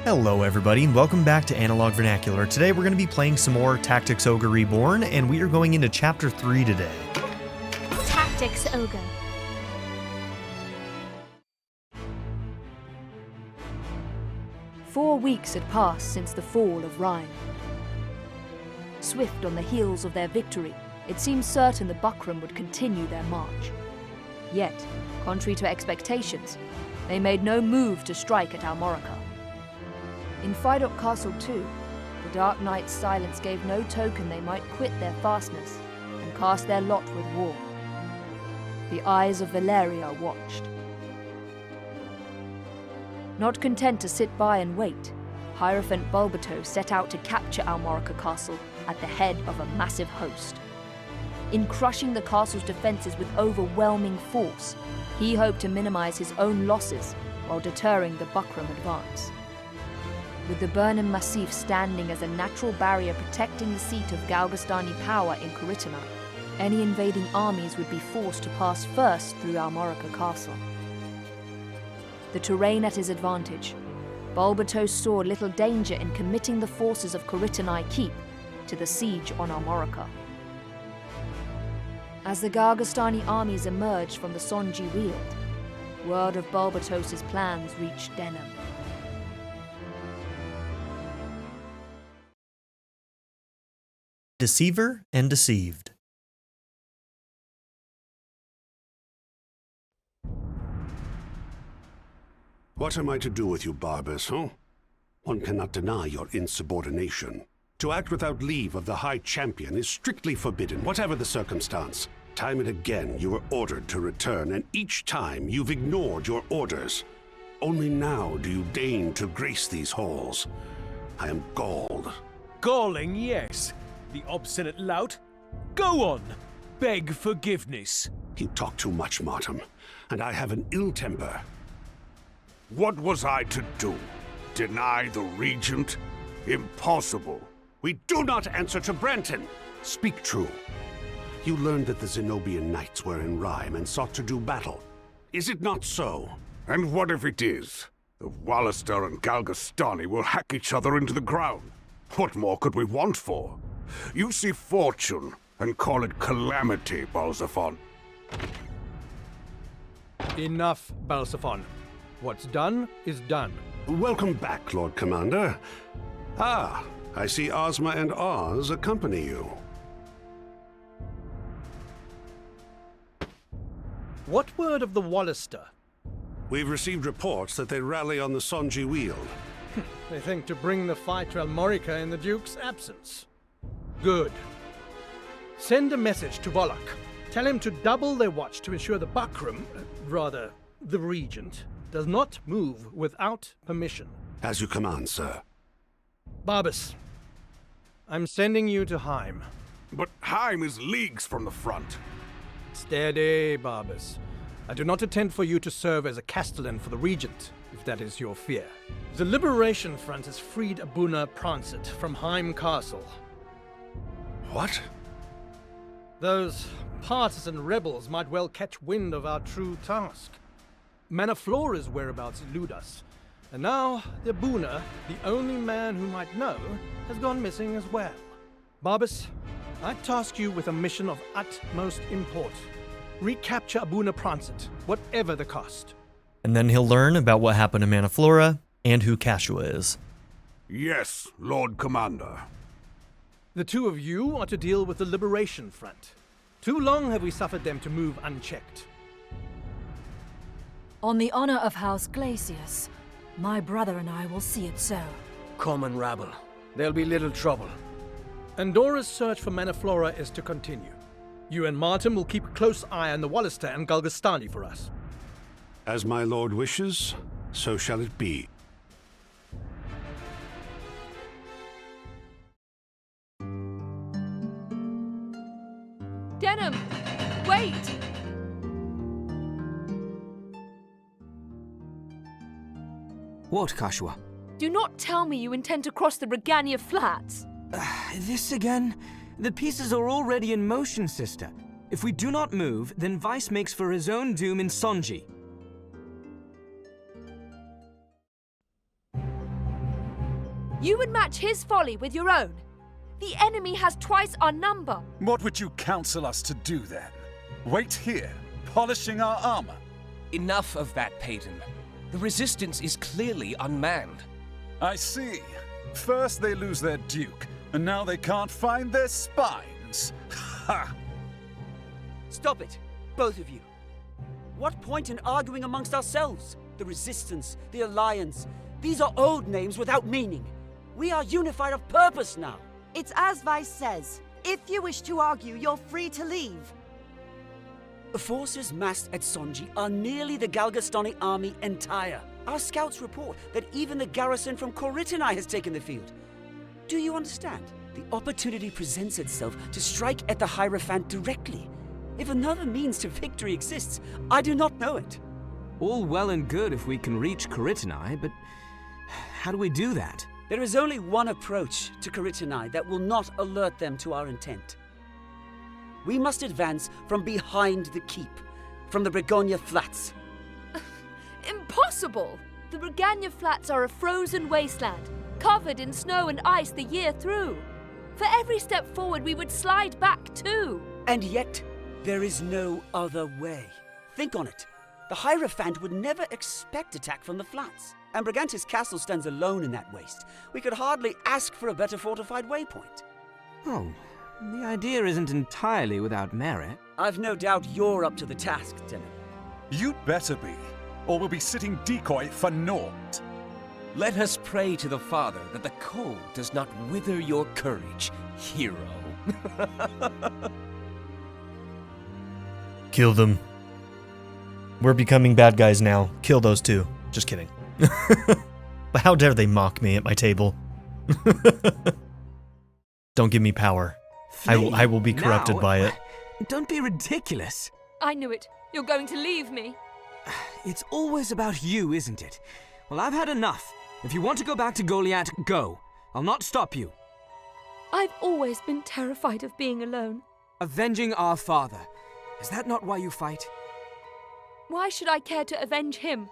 Hello everybody, and welcome back to Analog Vernacular. Today we're going to be playing some more Tactics Ogre Reborn, and we are going into Chapter 3 today. Tactics Ogre. Four weeks had passed since the fall of Rhine. Swift on the heels of their victory, it seemed certain the Buckram would continue their march. Yet, contrary to expectations, they made no move to strike at Almorica. In Fidok Castle too, the Dark Knight's silence gave no token they might quit their fastness and cast their lot with war. The eyes of Valeria watched. Not content to sit by and wait, Hierophant Balbato set out to capture Almorica Castle at the head of a massive host. In crushing the castle's defences with overwhelming force, he hoped to minimize his own losses while deterring the Buckram advance. With the Burnham Massif standing as a natural barrier protecting the seat of Galgastani power in Korytna, any invading armies would be forced to pass first through Almorica Castle. The terrain at his advantage, Balbato saw little danger in committing the forces of Korytna Keep to the siege on Almorica. As the Galgastani armies emerged from the Sonji Weald, word of Balbatos's plans reached Denam. Deceiver and Deceived. What am I to do with you, Barbus, huh? One cannot deny your insubordination. To act without leave of the High Champion is strictly forbidden, whatever the circumstance. Time and again you were ordered to return, and each time you've ignored your orders. Only now do you deign to grace these halls. I am galled. Galling, yes. The obstinate lout. Go on. Beg forgiveness. You talk too much, Martin, and I have an ill temper. What was I to do? Deny the Regent? Impossible. We do not answer to Branton. Speak true. You learned that the Zenobian knights were in Rime and sought to do battle. Is it not so? And what if it is? The Walister and Galgastani will hack each other into the ground. What more could we want for? You see fortune and call it calamity, Balzaphon. Enough, Balzaphon. What's done is done. Welcome back, Lord Commander. Ah, I see Ozma and Oz accompany you. What word of the Walister? We've received reports that they rally on the Sonji Weald. They think to bring the fight to Almorica in the Duke's absence. Good. Send a message to Volok. Tell him to double their watch to ensure the Buckram, rather, the Regent, does not move without permission. As you command, sir. Barbus, I'm sending you to Heim. But Heim is leagues from the front. Steady, Barbus. I do not intend for you to serve as a castellan for the Regent, if that is your fear. The Liberation Front has freed Abuna Prancet from Heim Castle. What? Those partisan rebels might well catch wind of our true task. Manaflora's whereabouts elude us, and now the Abuna, the only man who might know, has gone missing as well. Barbus, I task you with a mission of utmost import. Recapture Abuna Prancet, whatever the cost. And then he'll learn about what happened to Manaflora and who Kashua is. Yes, Lord Commander. The two of you are to deal with the Liberation Front. Too long have we suffered them to move unchecked. On the honor of House Glacius, my brother and I will see it so. Common rabble. There'll be little trouble. Andora's search for Manaflora is to continue. You and Martin will keep a close eye on the Walister and Galgastani for us. As my lord wishes, so shall it be. Denam! Wait! What, Kashua? Do not tell me you intend to cross the Regania Flats. This again? The pieces are already in motion, sister. If we do not move, then Vice makes for his own doom in Sonji. You would match his folly with your own. The enemy has twice our number. What would you counsel us to do then? Wait here, polishing our armor? Enough of that, Payton. The resistance is clearly unmanned. I see. First they lose their duke, and now they can't find their spines. Ha! Stop it, both of you. What point in arguing amongst ourselves? The Resistance, the Alliance. These are old names without meaning. We are unified of purpose now. It's as Vice says. If you wish to argue, you're free to leave. The forces massed at Sonji are nearly the Galgastani army entire. Our scouts report that even the garrison from Korytnai has taken the field. Do you understand? The opportunity presents itself to strike at the Hierophant directly. If another means to victory exists, I do not know it. All well and good if we can reach Korytnai, but how do we do that? There is only one approach to Korytnai that will not alert them to our intent. We must advance from behind the keep, from the Brigantia Flats. Impossible! The Brigantia Flats are a frozen wasteland, covered in snow and ice the year through. For every step forward, we would slide back too. And yet, there is no other way. Think on it. The Hierophant would never expect attack from the flats. And Brigantis Castle stands alone in that waste. We could hardly ask for a better fortified waypoint. Oh, the idea isn't entirely without merit. I've no doubt you're up to the task, Denam. You'd better be, or we'll be sitting decoy for naught. Let us pray to the Father that the cold does not wither your courage, hero. Kill them. We're becoming bad guys now. Kill those two. Just kidding. But how dare they mock me at my table? Don't give me power. I will be corrupted by it. Don't be ridiculous. I knew it. You're going to leave me. It's always about you, isn't it? Well, I've had enough. If you want to go back to Goliath, go. I'll not stop you. I've always been terrified of being alone. Avenging our father. Is that not why you fight? Why should I care to avenge him?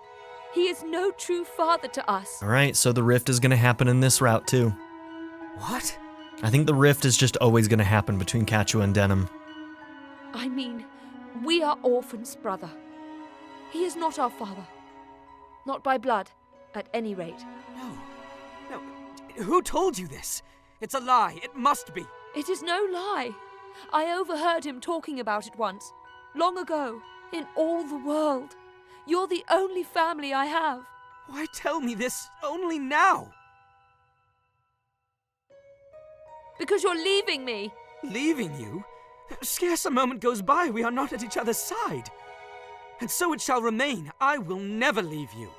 He is no true father to us. Alright, so the rift is going to happen in this route too. What? I think the rift is just always going to happen between Cachua and Denam. I mean, we are orphans, brother. He is not our father. Not by blood, at any rate. No. Who told you this? It's a lie. It must be. It is no lie. I overheard him talking about it once, long ago, in all the world. You're the only family I have. Why tell me this only now? Because you're leaving me. Leaving you? Scarce a moment goes by we are not at each other's side. And so it shall remain. I will never leave you.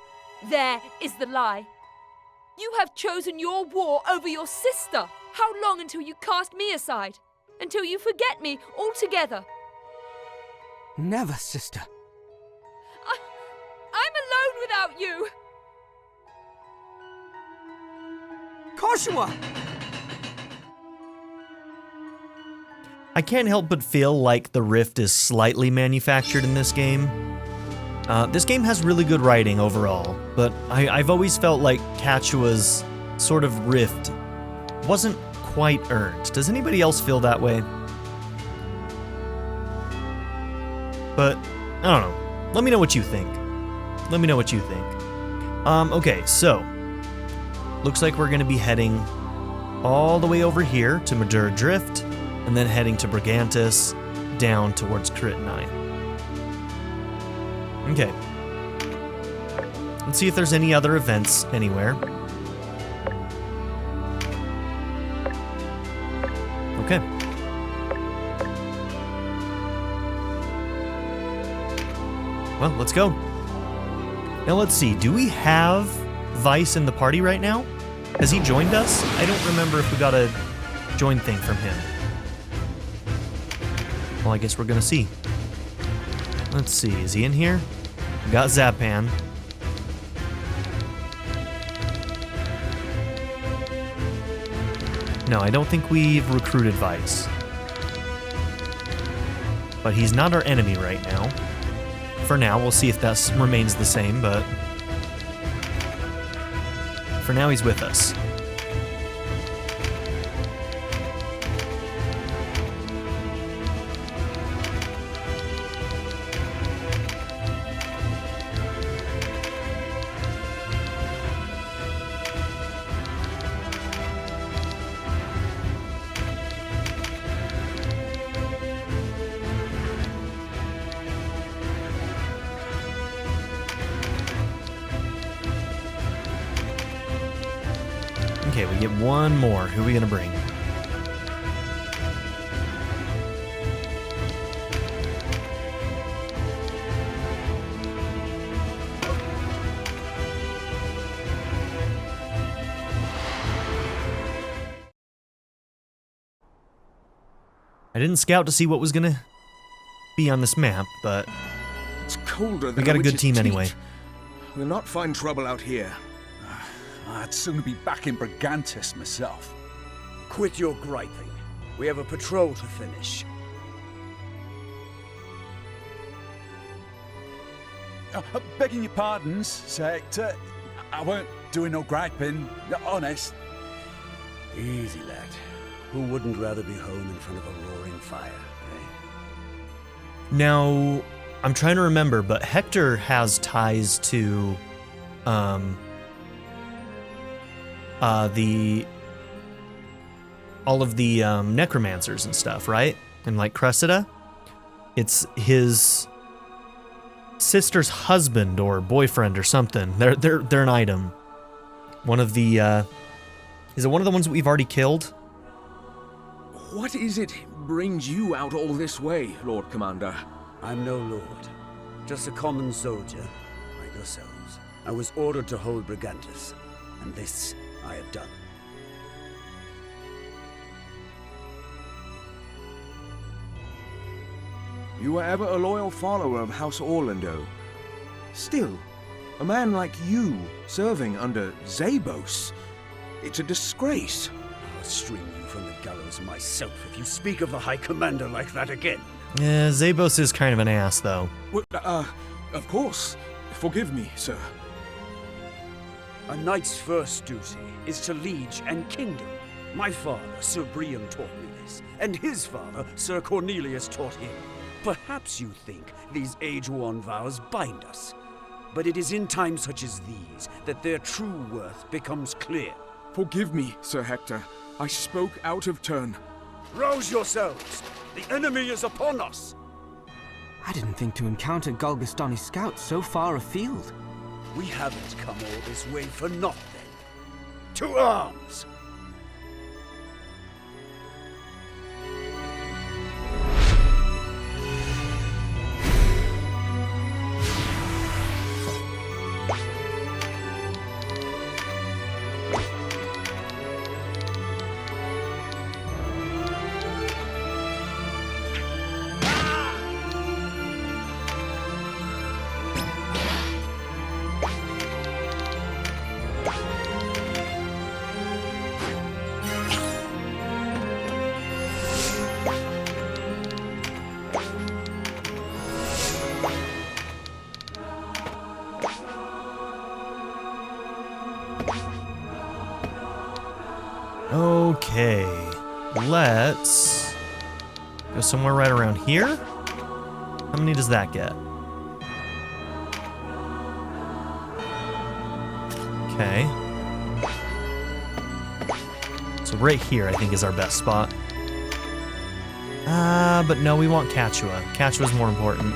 There is the lie. You have chosen your war over your sister. How long until you cast me aside? Until you forget me altogether? Never, sister. I'm alone without you. Cachua! I can't help but feel like the rift is slightly manufactured in this game. This game has really good writing overall, but I've always felt like Cachua's sort of rift wasn't quite earned. Does anybody else feel that way? But, I don't know. Let me know what you think. Let me know what you think. Okay, so, looks like we're going to be heading all the way over here to Madura Drift, and then heading to Brigantis, down towards Korytnai. Okay. Let's see if there's any other events anywhere. Okay. Well, let's go. Now let's see, do we have Vice in the party right now? Has he joined us? I don't remember if we got a join thing from him. Well, I guess we're gonna see. Let's see, is he in here? We got Zapan. No, I don't think we've recruited Vice. But he's not our enemy right now. For now, we'll see if that remains the same, but for now he's with us. Okay, we get one more. Who are we gonna bring? I didn't scout to see what was gonna be on this map, but it's colder than we got a good witch's team teeth. anyway. We'll not find trouble out here. I'd sooner be back in Brigantis myself. Quit your griping. We have a patrol to finish. Begging your pardons, Sir Hector. I weren't doing no griping, honest. Easy, lad. Who wouldn't rather be home in front of a roaring fire, eh? Now, I'm trying to remember, but Hector has ties to, all of the necromancers and stuff, right? And like Cressida, it's his sister's husband or boyfriend or something. They're an item. One of the is it one of the ones that we've already killed? What is it brings you out all this way, Lord Commander? I'm no lord, just a common soldier, like yourselves. I was ordered to hold Brigantis, and this I have done. You were ever a loyal follower of House Orlando. Still, a man like you serving under Zabos, it's a disgrace. I'll string you from the gallows myself if you speak of the High Commander like that again. Yeah, Zabos is kind of an ass, though. Well, of course. Forgive me, sir. A knight's first duty is to liege and kingdom. My father, Sir Briam, taught me this, and his father, Sir Cornelius, taught him. Perhaps you think these age-worn vows bind us, but it is in times such as these that their true worth becomes clear. Forgive me, Sir Hector. I spoke out of turn. Rouse yourselves! The enemy is upon us! I didn't think to encounter Galgastani scouts so far afield. We haven't come all this way for naught, then. To arms! Okay, let's go somewhere right around here. How many does that get? Okay. So right here, I think, is our best spot. But no, we want Cachua. Cachua's more important.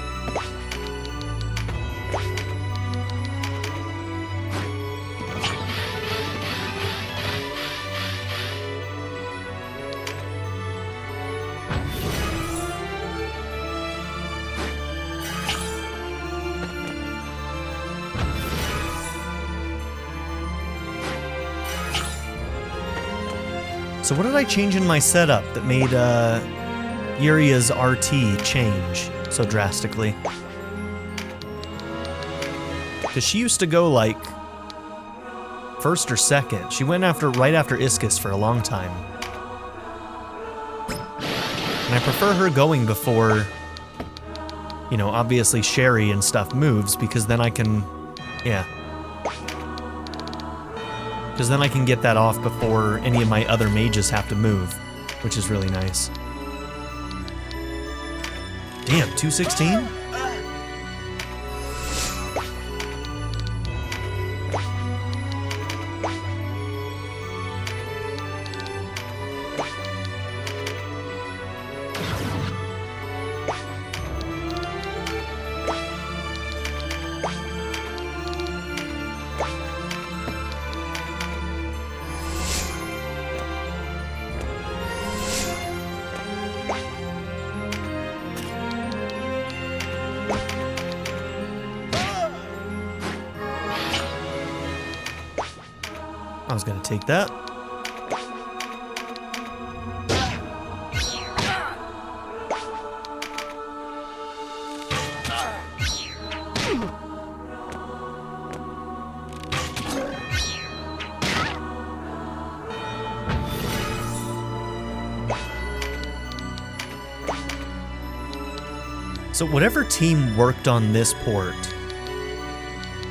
So what did I change in my setup that made Yuria's RT change so drastically? Because she used to go like first or second. She went right after Iskis for a long time. And I prefer her going before, you know, obviously Sherry and stuff moves, because then I can, yeah. Because then I can get that off before any of my other mages have to move, which is really nice. Damn, 216? I was gonna take that. So whatever team worked on this port,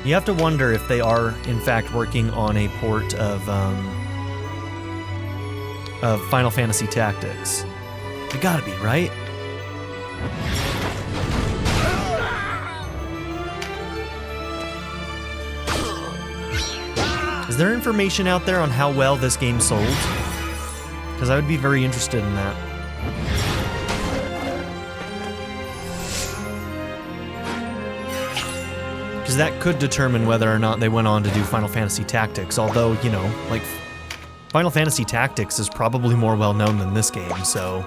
you have to wonder if they are, in fact, working on a port of Final Fantasy Tactics. They gotta be, right? Is there information out there on how well this game sold? Because I would be very interested in that. Because that could determine whether or not they went on to do Final Fantasy Tactics, although, you know, like, Final Fantasy Tactics is probably more well-known than this game, so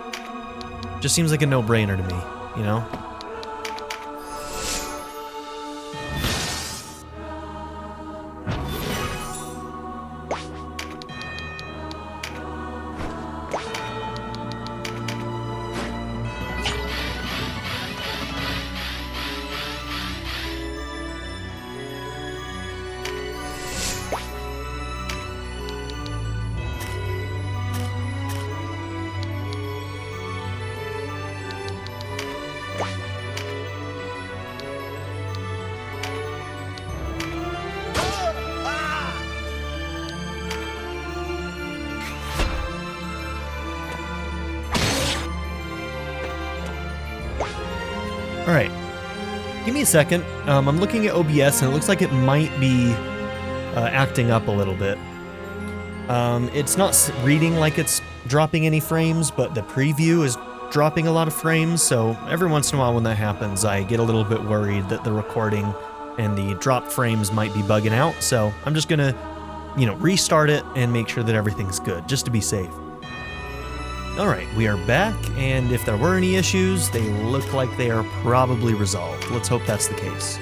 just seems like a no-brainer to me, you know? Alright, give me a second. I'm looking at OBS and it looks like it might be acting up a little bit. It's not reading like it's dropping any frames, but the preview is dropping a lot of frames, so every once in a while when that happens, I get a little bit worried that the recording and the dropped frames might be bugging out, so I'm just gonna, you know, restart it and make sure that everything's good, just to be safe. Alright, we are back, and if there were any issues, they look like they are probably resolved. Let's hope that's the case.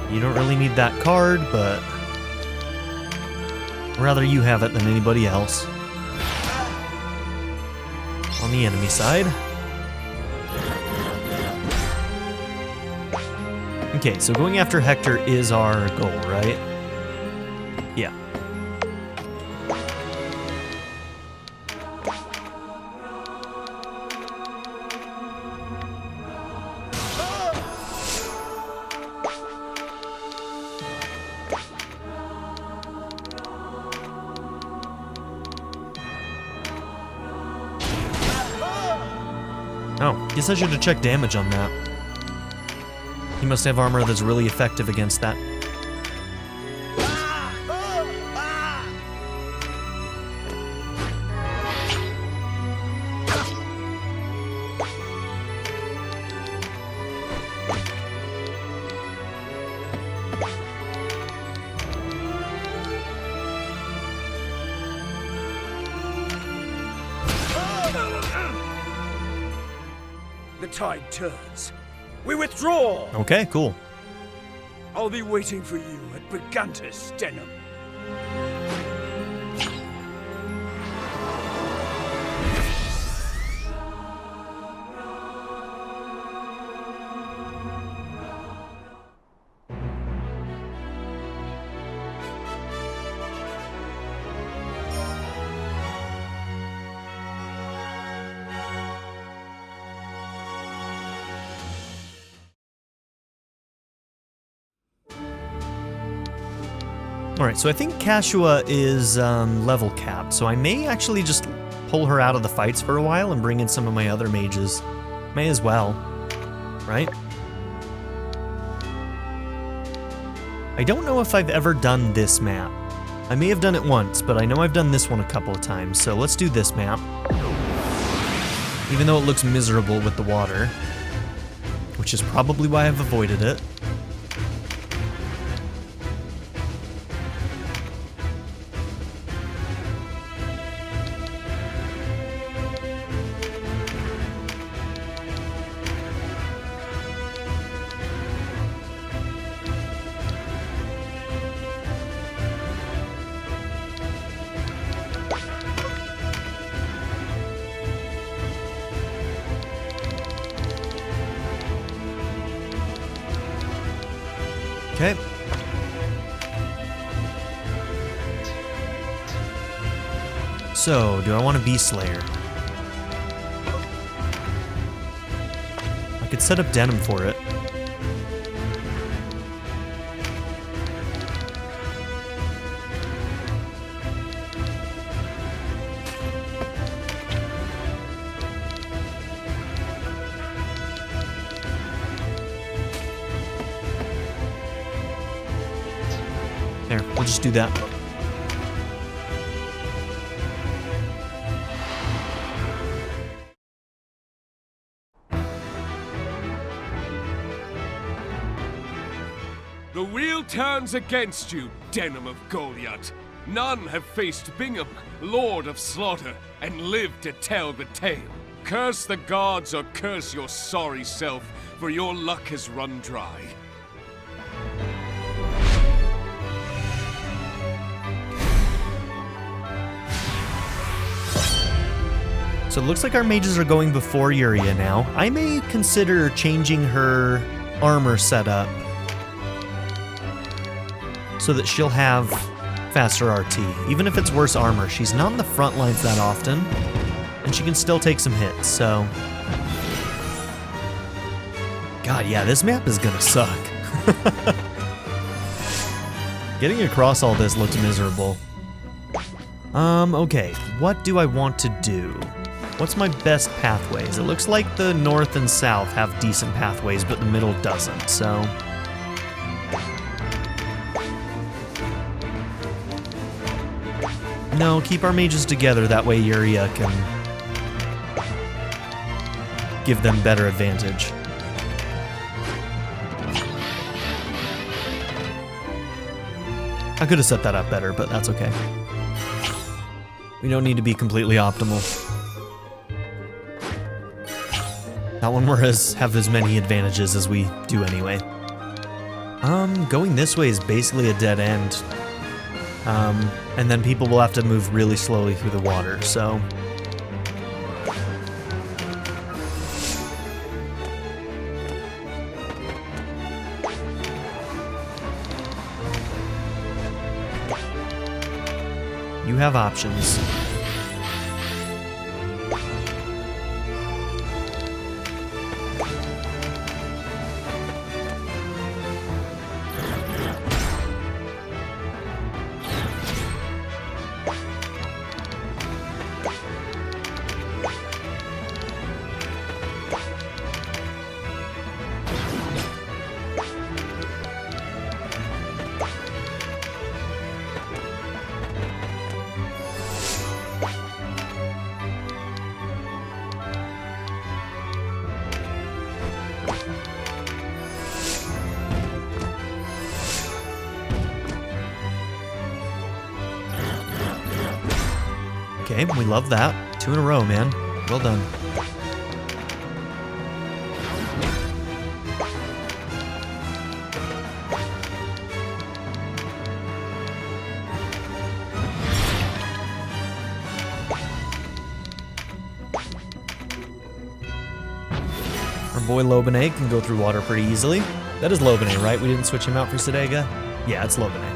You don't really need that card, but rather you have it than anybody else. On the enemy side. Okay, so going after Hector is our goal, right? Yeah. Oh, guess I should have checked damage on that. He must have armor that's really effective against that. The tide turns. We withdraw! Okay, cool. I'll be waiting for you at Brigantis, Denam. Alright, so I think Kashua is level capped, so I may actually just pull her out of the fights for a while and bring in some of my other mages. May as well, right? I don't know if I've ever done this map. I may have done it once, but I know I've done this one a couple of times, so let's do this map. Even though it looks miserable with the water, which is probably why I've avoided it. Okay. So, do I want a Beast Slayer? I could set up Denam for it. There, we'll just do that. The wheel turns against you, Denam of Goliath. None have faced Bingham, Lord of Slaughter, and lived to tell the tale. Curse the gods or curse your sorry self, for your luck has run dry. So it looks like our mages are going before Yuria now. I may consider changing her armor setup so that she'll have faster RT. Even if it's worse armor, she's not in the front lines that often, and she can still take some hits, so... God, yeah, this map is gonna suck. Getting across all this looks miserable. Okay, what do I want to do? What's my best pathways? It looks like the north and south have decent pathways, but the middle doesn't, so... No, keep our mages together, that way Yuria can give them better advantage. I could have set that up better, but that's okay. We don't need to be completely optimal. Not when we have as many advantages as we do anyway. Going this way is basically a dead end. And then people will have to move really slowly through the water, so... You have options. Okay, we love that. 2 in a row, man. Well done. Our boy Lobene can go through water pretty easily. That is Lobene, right? We didn't switch him out for Sedega? Yeah, it's Lobene.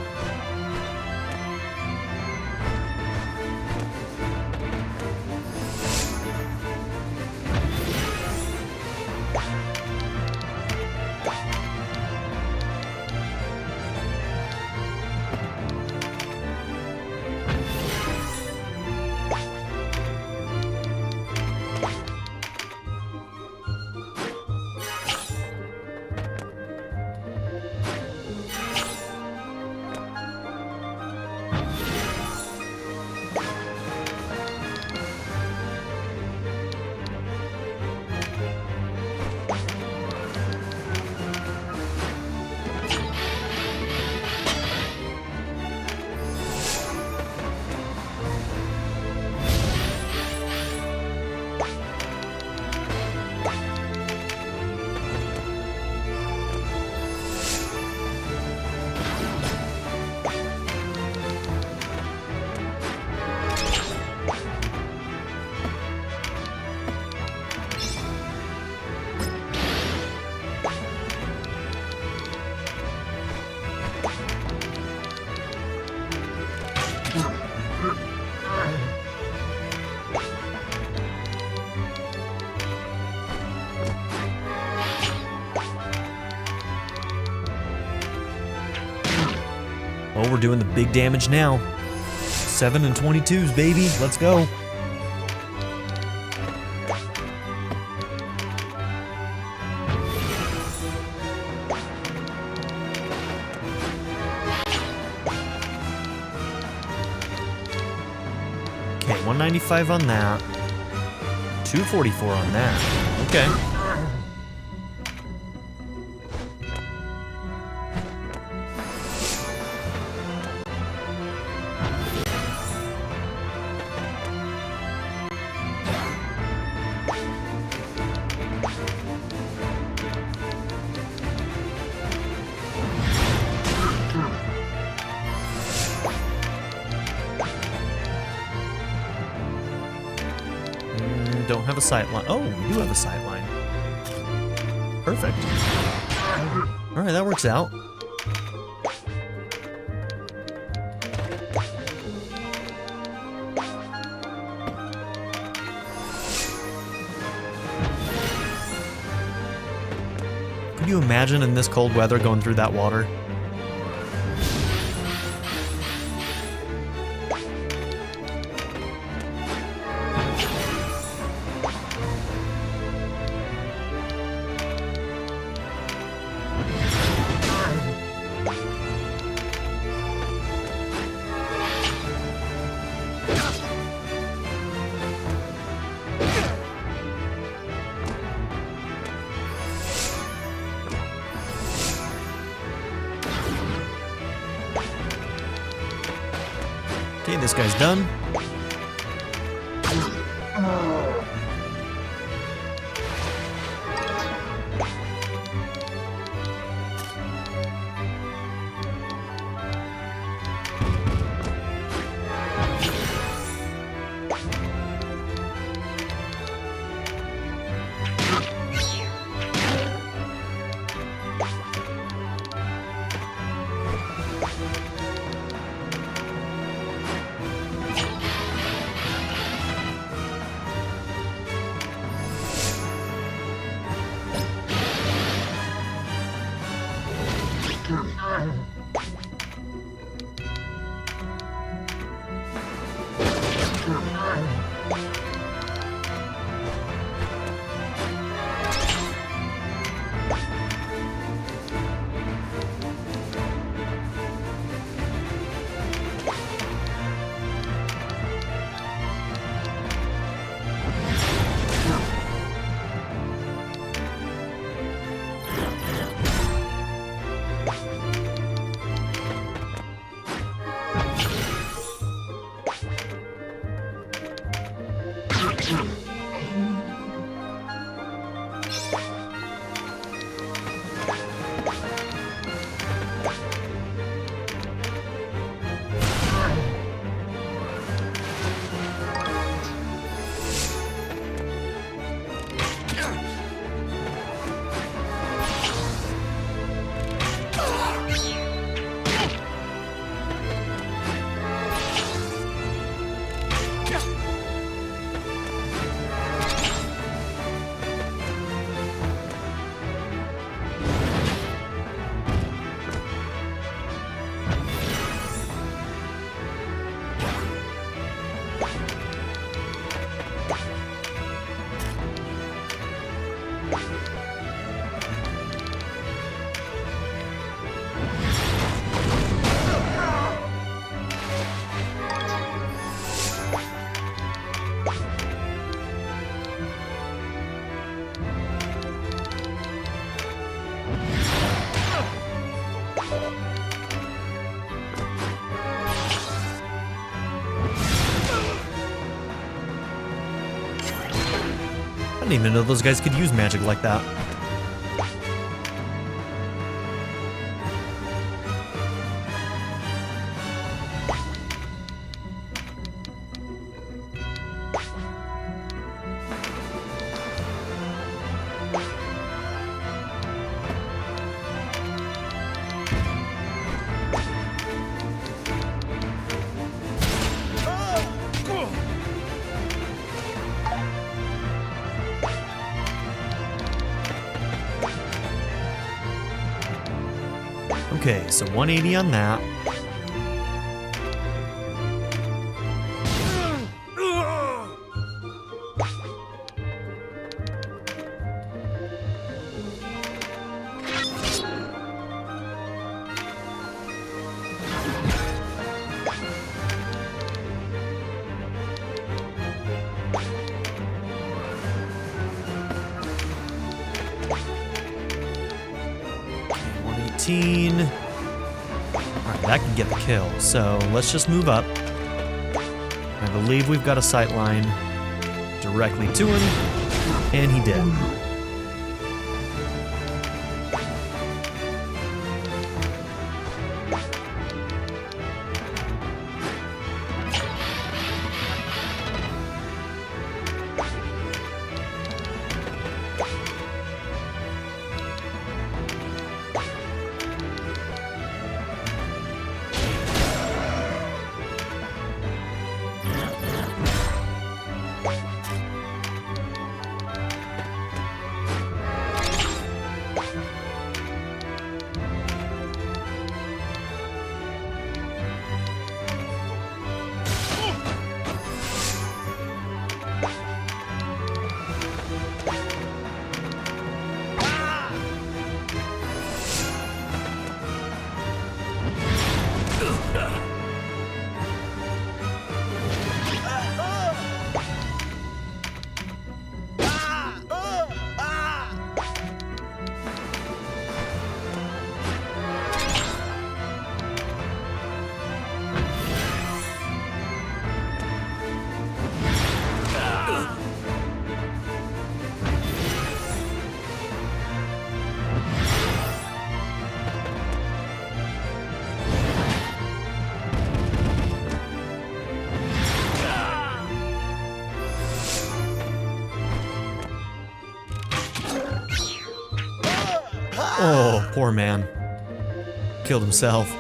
Oh, we're doing the big damage now. 7 and 22s, baby. Let's go. Okay, 195 on that. 244 on that. Okay. Don't have a sight line. Oh, we do have a sight line. Perfect. All right, that works out. Could you imagine in this cold weather going through that water? Okay, this guy's done. I didn't even know those guys could use magic like that. Okay, so 180 on that. 14. Alright, that can get the kill. So let's just move up. I believe we've got a sight line directly to him, and he did. Oh, poor man. Killed himself.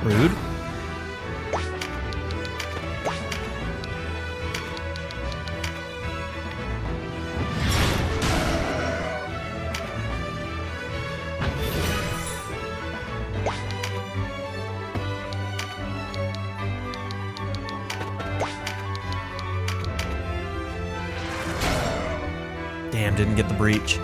Rude. Damn, didn't get the breach.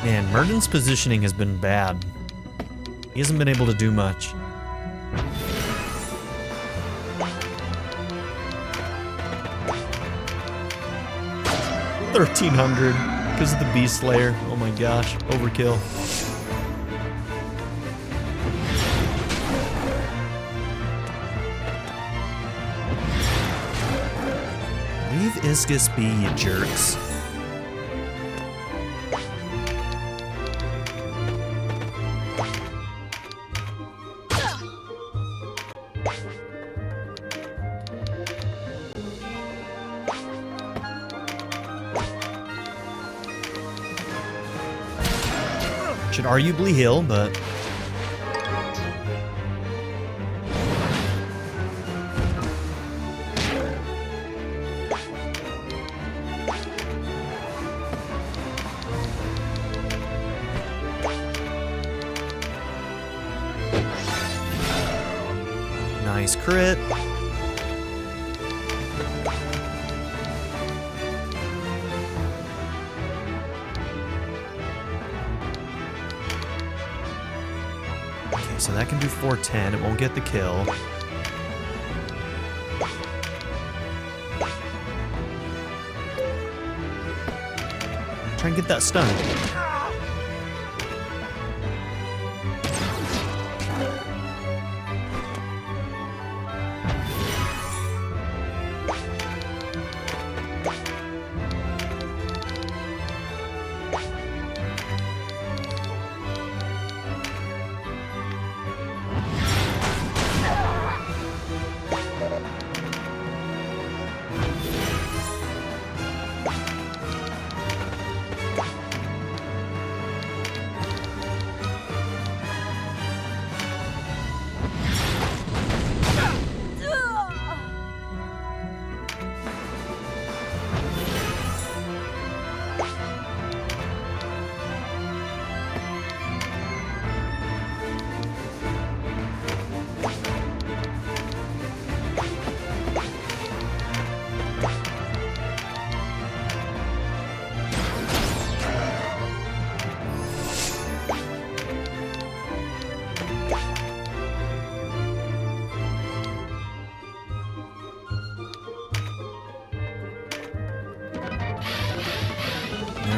Man, Murden's positioning has been bad. He hasn't been able to do much. $1,300 because of the Beast Slayer. Oh my gosh, overkill. Leave Iscus be, you jerks. Should arguably heal, but... Nice crit. So that can do 410, it won't get the kill. Try and get that stun.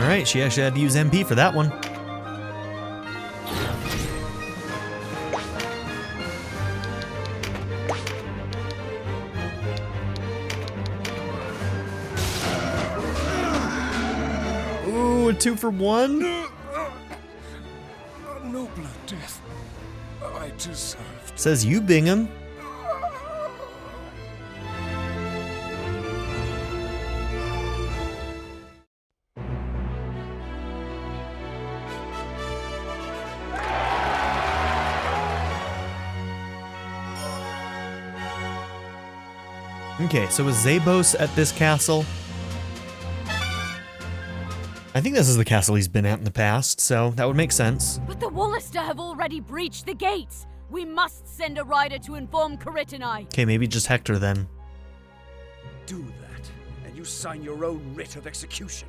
Alright, she actually had to use MP for that one. Ooh, a 2 for 1? A nobler death I deserved. Says you, Bingham. Okay, so is Zabos at this castle? I think this is the castle he's been at in the past, so that would make sense. But the Walister have already breached the gates. We must send a rider to inform comraderie. Okay, maybe just Hector then. Do that, and you sign your own writ of execution.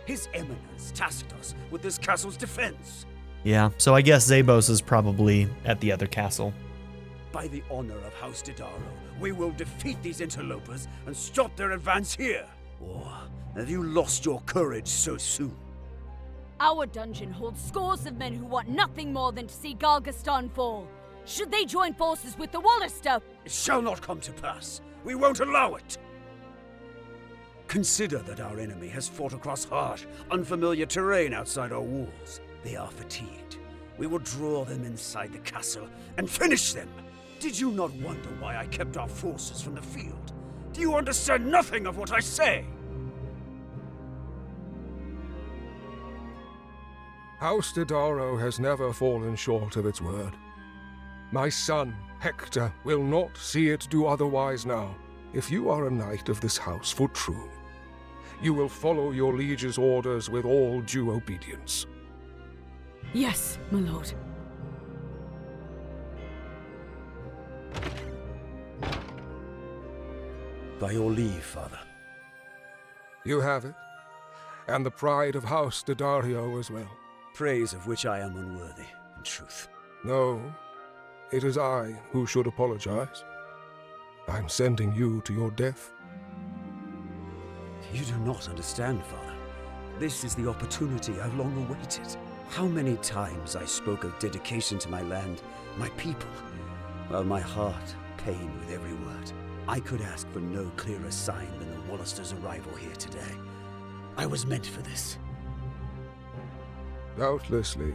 His Eminence tasked us with this castle's defense. Yeah, so I guess Zabos is probably at the other castle. By the honor of House Didaro, we will defeat these interlopers and stop their advance here. Or have you lost your courage so soon? Our dungeon holds scores of men who want nothing more than to see Galgaston fall. Should they join forces with the Walister? It shall not come to pass. We won't allow it. Consider that our enemy has fought across harsh, unfamiliar terrain outside our walls. They are fatigued. We will draw them inside the castle and finish them. Did you not wonder why I kept our forces from the field? Do you understand nothing of what I say? House Didaro has never fallen short of its word. My son, Hector, will not see it do otherwise now. If you are a knight of this house for true, you will follow your liege's orders with all due obedience. Yes, my lord. By your leave, father. You have it, and the pride of House Didario as well. Praise of which I am unworthy, in truth. No, it is I who should apologize. I'm sending you to your death. You do not understand, father. This is the opportunity I've long awaited. How many times I spoke of dedication to my land, my people, while my heart pained with every word. I could ask for no clearer sign than the Walisters' arrival here today. I was meant for this. Doubtlessly,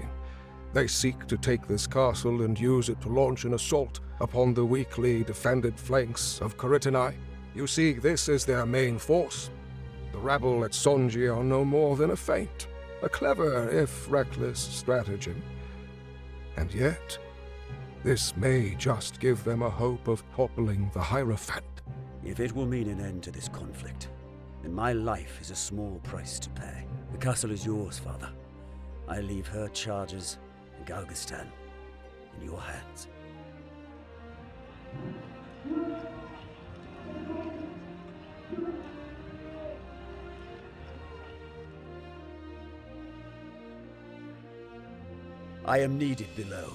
they seek to take this castle and use it to launch an assault upon the weakly defended flanks of comraderie. You see this as their main force. The rabble at Sonji are no more than a feint, a clever, if reckless, stratagem. And yet, this may just give them a hope of toppling the Hierophant. If it will mean an end to this conflict, then my life is a small price to pay. The castle is yours, father. I leave her charges and Galgastan in your hands. I am needed below.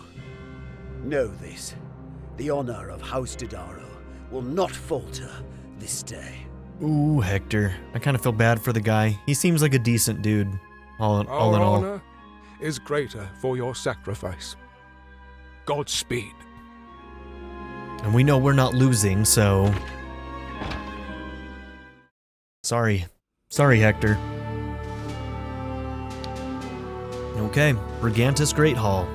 Know this. The honor of House Didaro will not falter this day. Ooh, Hector. I kind of feel bad for the guy. He seems like a decent dude, all in all. Our honor is greater for your sacrifice. Godspeed. And we know we're not losing, so... Sorry. Sorry, Hector. Okay, Brigantis Great Hall.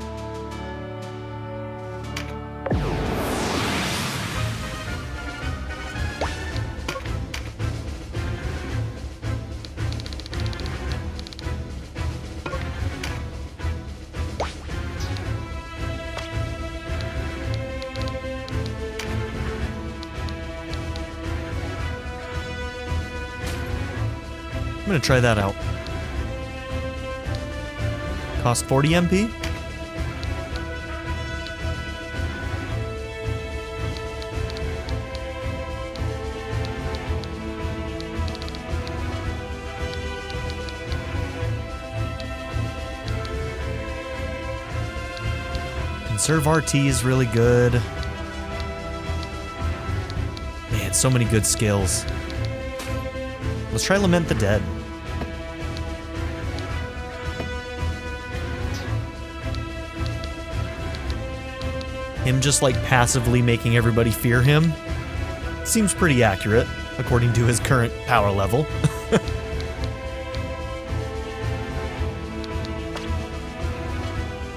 I'm gonna try that out. Cost 40 MP? Conserve RT is really good. Man, so many good skills. Let's try Lament the Dead. him just like passively making everybody fear him, seems pretty accurate, according to his current power level.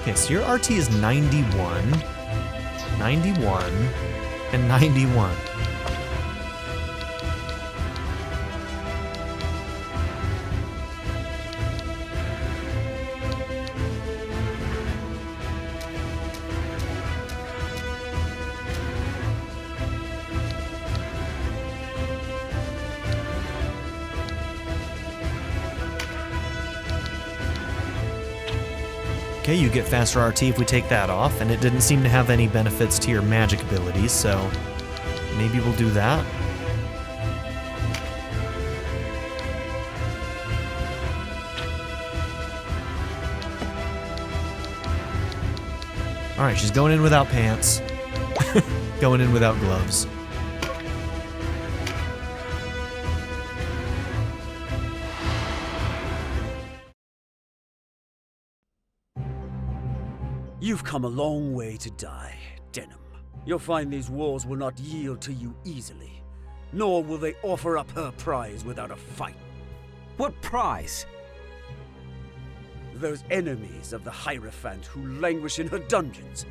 Okay, so your RT is 91, 91, and 91. Okay, you get faster RT if we take that off, and it didn't seem to have any benefits to your magic abilities, so maybe we'll do that. Alright, she's going in without pants. Going in without gloves. You've come a long way to die, Denam. You'll find these walls will not yield to you easily, nor will they offer up her prize without a fight. What prize? Those enemies of the Hierophant who languish in her dungeons.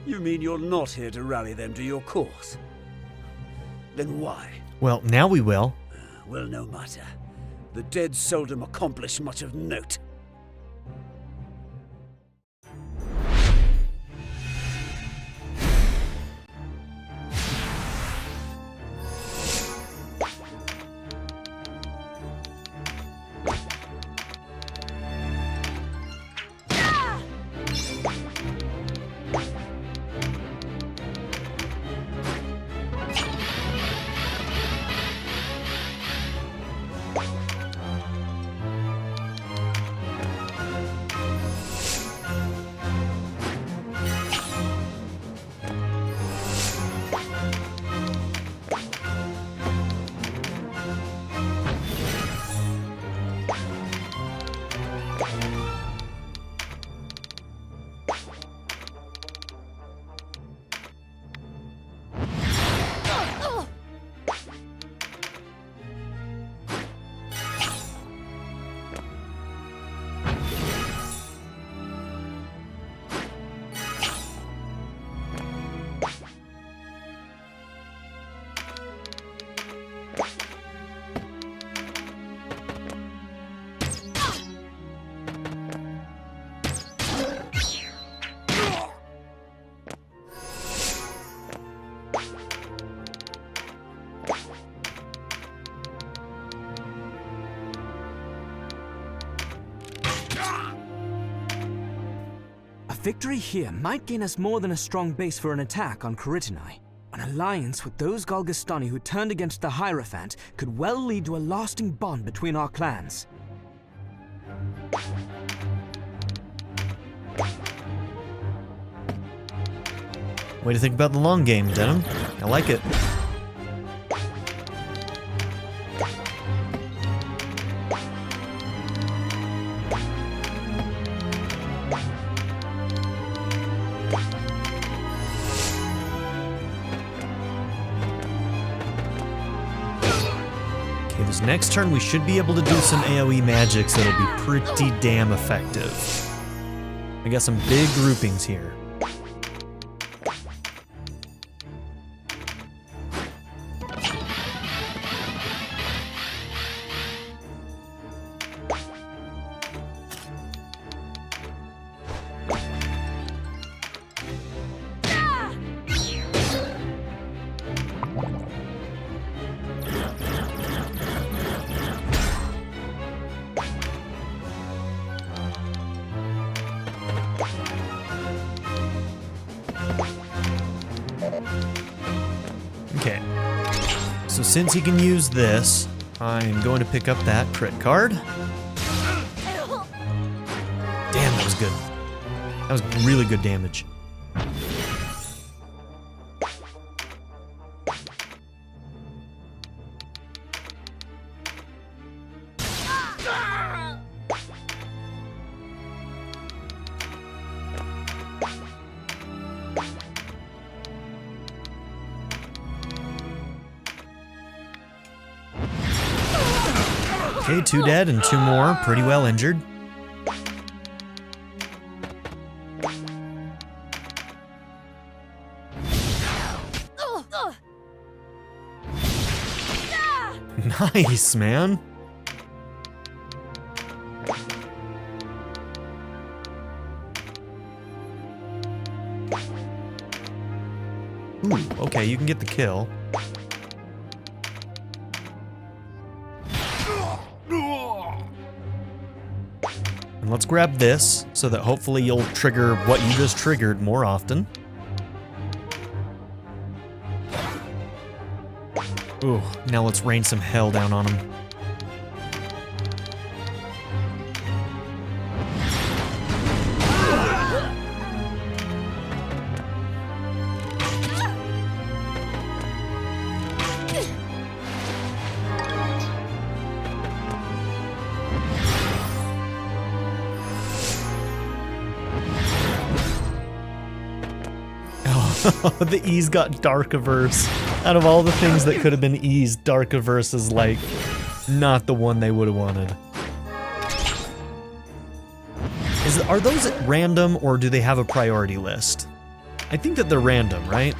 You mean you're not here to rally them to your cause? Then why? Well, now we will. Well, no matter. The dead seldom accomplish much of note. Victory here might gain us more than a strong base for an attack on Corytinae. An alliance with those Galgastani who turned against the Hierophant could well lead to a lasting bond between our clans. Way to think about the long game, Denam. I like it. Next turn, we should be able to do some AoE magics that'll be pretty damn effective. I got some big groupings here. Okay, so since he can use this, I'm going to pick up that crit card. Damn, that was good. That was really good damage. Okay, 2 dead and 2 more, pretty well injured. Nice, man. Ooh, okay, you can get the kill. And let's grab this, so that hopefully you'll trigger what you just triggered more often. Ooh, now let's rain some hell down on him. The Ease got Dark Averse. Out of all the things that could have been Ease, Dark Averse is like not the one they would have wanted. Are those at random or do they have a priority list? I think that they're random, right?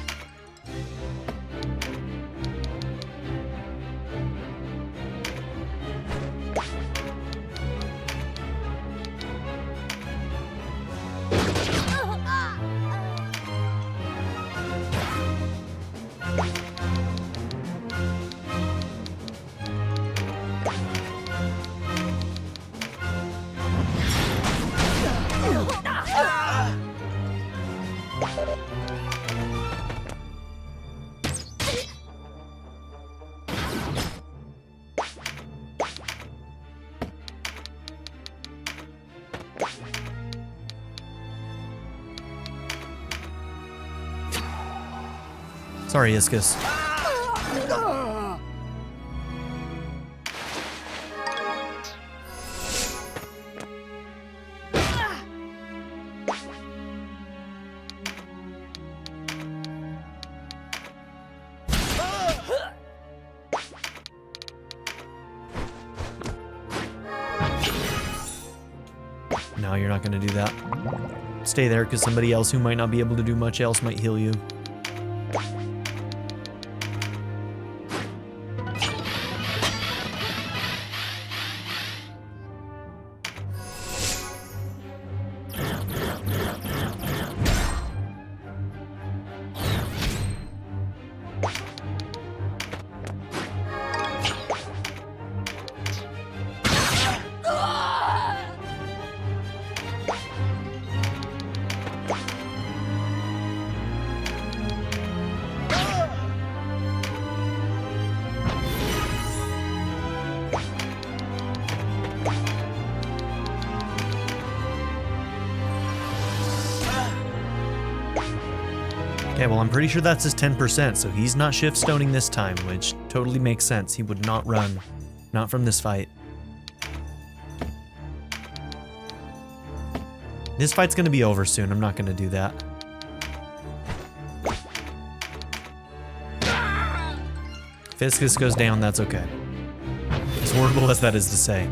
Sorry, Iscus. No, you're not gonna do that. Stay there, because somebody else who might not be able to do much else might heal you. Okay, well, I'm pretty sure that's his 10%, so he's not shift stoning this time, which totally makes sense. He would not run. Not from this fight. This fight's gonna be over soon. I'm not gonna do that. If Iscus goes down, that's okay. As horrible as that is to say.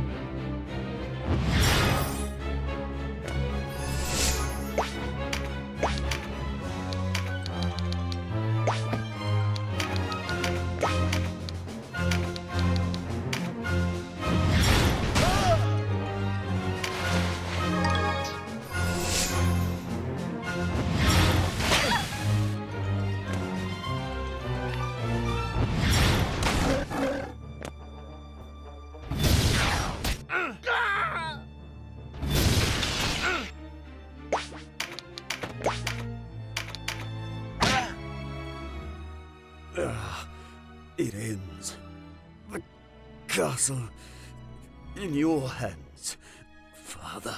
It ends. The castle in your hands, Father.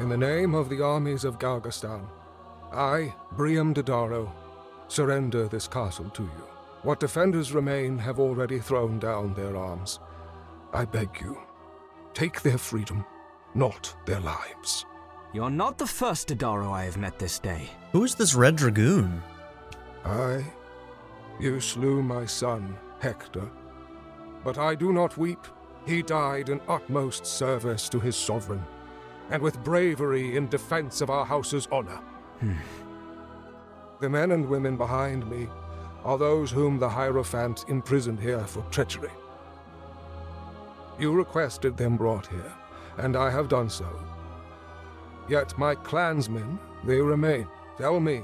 In the name of the armies of Galgastan, I, Briam Dodaro, surrender this castle to you. What defenders remain have already thrown down their arms. I beg you, take their freedom, not their lives. You're not the first Dodaro I have met this day. Who is this Red Dragoon? You slew my son, Hector. But I do not weep. He died in utmost service to his sovereign, and with bravery in defense of our house's honor. The men and women behind me are those whom the Hierophant imprisoned here for treachery. You requested them brought here, and I have done so. Yet my clansmen, they remain. Tell me,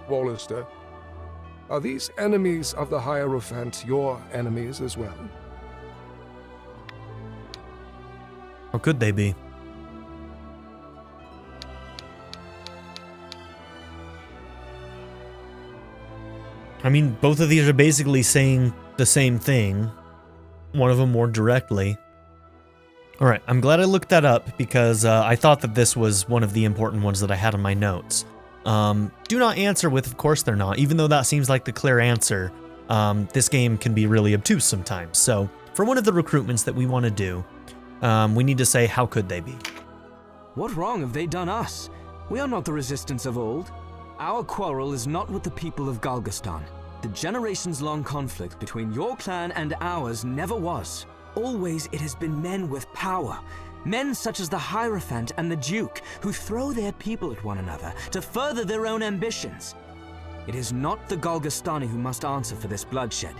Walister, are these enemies of the Hierophant your enemies as well? How could they be? I mean, both of these are basically saying the same thing. One of them more directly. Alright, I'm glad I looked that up because I thought that this was one of the important ones that I had in my notes. Do not answer with, of course they're not. Even though that seems like the clear answer, this game can be really obtuse sometimes. So, for one of the recruitments that we want to do, we need to say, how could they be? What wrong have they done us? We are not the resistance of old. Our quarrel is not with the people of Galgastan. The generations-long conflict between your clan and ours never was. Always it has been men with power. Men such as the Hierophant and the Duke, who throw their people at one another to further their own ambitions. It is not the Galgastani who must answer for this bloodshed.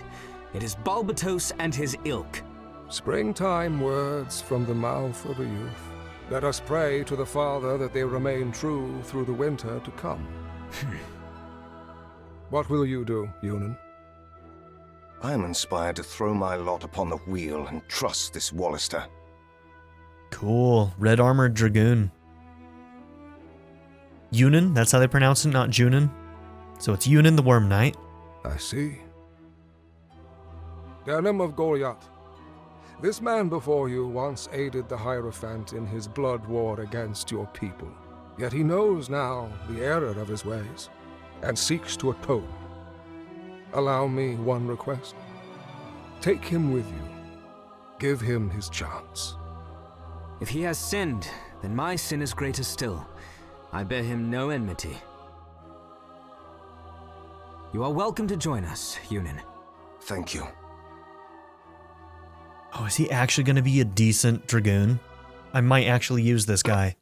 It is Balbatos and his ilk. Springtime words from the mouth of a youth. Let us pray to the Father that they remain true through the winter to come. What will you do, Yunan? I am inspired to throw my lot upon the wheel and trust this Walister. Cool. Red Armored Dragoon. Yunan, that's how they pronounce it, not Junin. So it's Yunan the Wyrmknight. I see. Denam of Goliath. This man before you once aided the Hierophant in his blood war against your people. Yet he knows now the error of his ways, and seeks to atone. Allow me one request. Take him with you. Give him his chance. If he has sinned, then my sin is greater still. I bear him no enmity. You are welcome to join us, Yunan. Thank you. Oh, is he actually going to be a decent Dragoon? I might actually use this guy.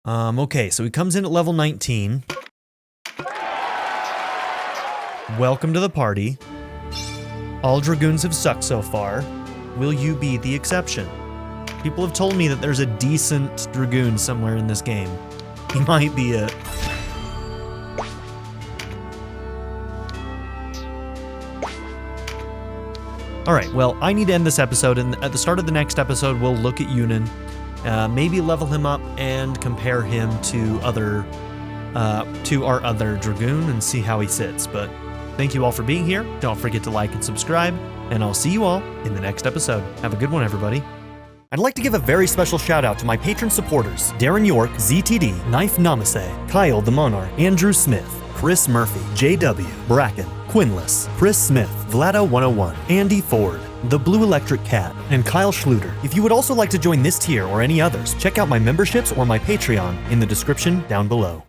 Okay, so he comes in at level 19. Welcome to the party. All Dragoons have sucked so far. Will you be the exception? People have told me that there's a decent Dragoon somewhere in this game. He might be it. Alright, well, I need to end this episode, and at the start of the next episode, we'll look at Yunan, maybe level him up and compare him to our other Dragoon and see how he sits. But thank you all for being here. Don't forget to like and subscribe, and I'll see you all in the next episode. Have a good one, everybody. I'd like to give a very special shout out to my patron supporters, Darren York, ZTD, Knife Namaste, Kyle the Monarch, Andrew Smith, Chris Murphy, JW, Bracken, Quinless, Chris Smith, Vlado101, Andy Ford, The Blue Electric Cat, and Kyle Schluter. If you would also like to join this tier or any others, check out my memberships or my Patreon in the description down below.